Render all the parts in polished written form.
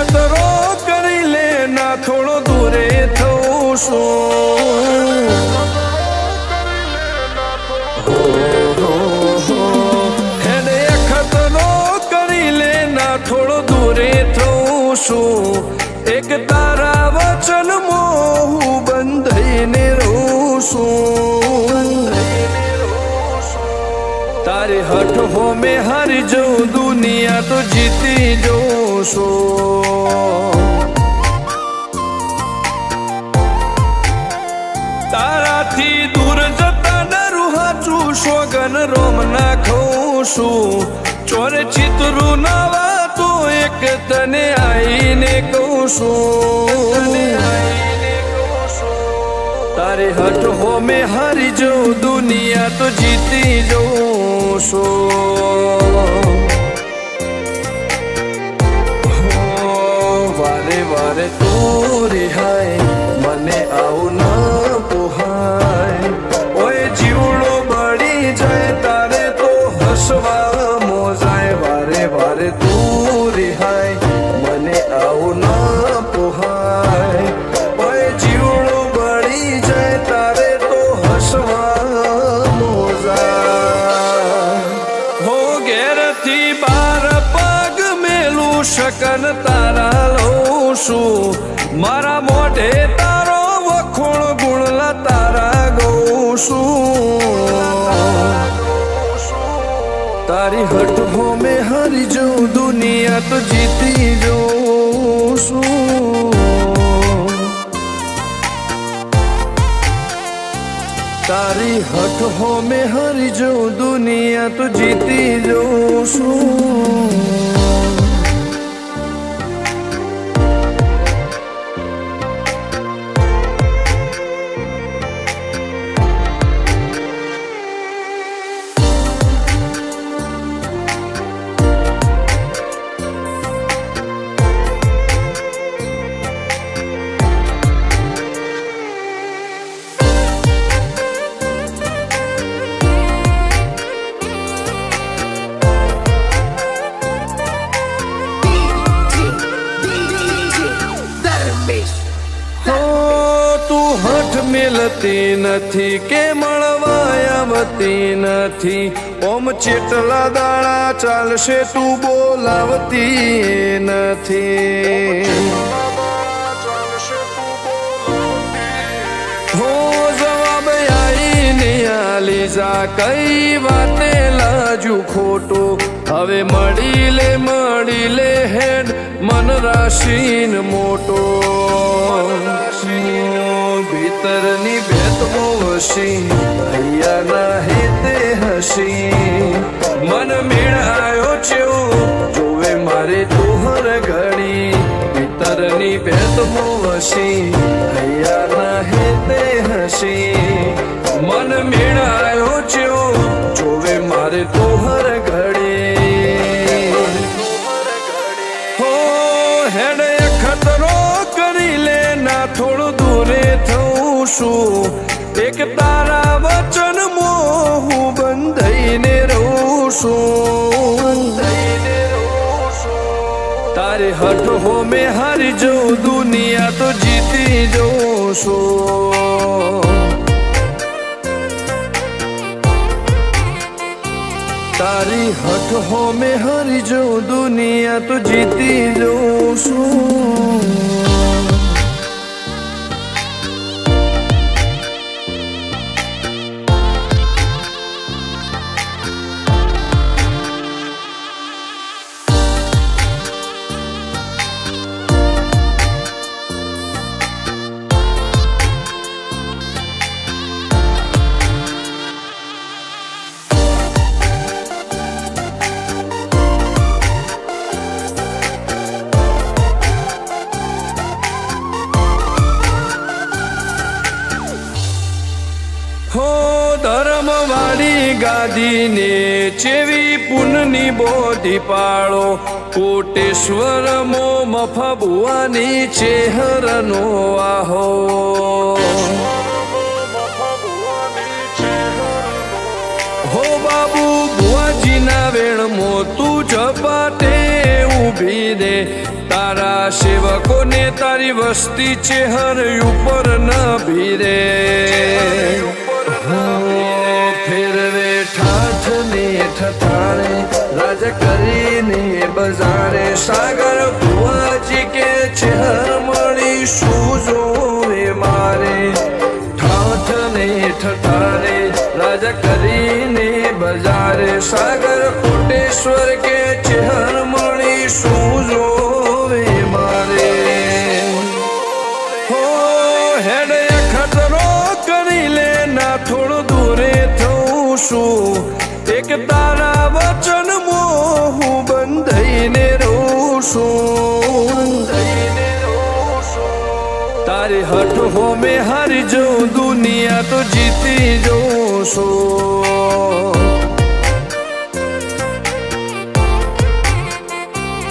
ખતરો કરી લે ના થોડો દૂરે થવું શું હેડે ખતરો કરી લે ના થોડો દૂરે થવું શું એક તારા વચનમાં હું બંધાઈને રહું છું તારે હઠ હો મેં હારી જઉં દુનિયા તો જીતી જોશો તારાથી દૂર જતા ડરું હાચું સોગન રોમ નાખું છું ચોરે ચિતરું નાવા તો એક તને આઈને કહું છું તારે હઠ હો મેં હારી જઉં દુનિયા તો જીતી જોશો વારે વારે તું રિહાય મને આવું ના પોહાય ઓય જીવડો બળી જાય તારે તો હસવા મોજાય વારે વારે તું રિહાય મને આવું ના પોહાય ઓય જીવડો બળી જાય તારે તો હસવા મોજાય હો ઘેરથી બાર પગ મેલું શકન તારા લઉં છું મારા મોઢે તારો વખોણ ગુણલા તારા ગઉં છું તારી હઠ હો મેં હારી જઉં દુનિયા તો જીતી જોઉં છું તારી હઠ હો મેં હારી જઉં દુનિયા તો જીતી જોઉં છું મેલતી નથી કે મળવા આવતી નથી ઓમ ચેટલા દાડા ચાલશે તું બોલાવતી નથી હો જવાબ આઈને આલી જા કઈ વાતે લાજુ ખોટો હવે મળી લે હેડ મન રાશીન મોટો ભીતરની ભેદમો હસી અહીંયા ના હેતે હસી મન મેળાયો છે જોવે મારે તુહર ઘડી ભીતરની ભેદમો હસી અહીંયા ના હેતે હસી મન મેળાયો છે જોવે મારે તુહર ઘડી હો હેડે ખતરો કરી લે ના થોડો દૂરે થવું છું એક તારા વચનમાં હું બંધાઈને રહું છું તારે હઠ હો મેં હારી જઉં દુનિયા તો જીતી જોશો તારી હઠ હો મેં હારી જઉં દુનિયા તો જીતી જોશું હો ધર્મવાળી ગાદીને ચેવી પુનની બોધી પાળો કોટેશ્વર મો મફા ભુવાની ચેહરનો આહો હો બાબુ ભુવાજીના વેણમો તું ઝપાટે ઊભી દે તારા સેવકોને તારી વસ્તી ચેહર ઉપર ન ભીરે ફેરવે ઠાઠ ને ઠઠાણે રાજ કરીને બજારે સાગર ભુવાજી કે ચેહર મળી શું જોવે મારે ઠાઠ ને ઠઠાણે રાજ કરીને બજારે સાગર કોટેશ્વર કે ચેહર મળી શું જોવે મારે હો હેડ ખતરો કરી લે ના થોડો દૂરે થઉં છું એક તારા વચન હું બંધાઈને રહું છું તારી હઠ હો મેં હારી જાઉં દુનિયા તો જીતી જાઉં છું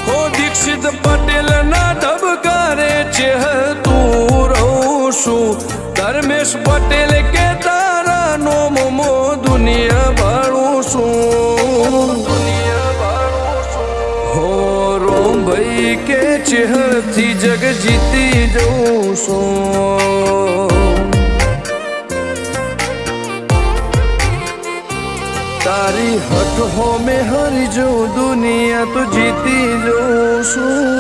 હો દીક્ષિત પટેલ ના ધબકારે ચેહ તું રહું છું ધર્મેશ પટેલ કે તારા નોમો દુનિયા ભાળું છું હો રોમ ભાઈ કે ચેહરથી જગ જીતી જઉં છું તારી હઠ હો મેં હરી જો દુનિયા તો જીતી જઉં છું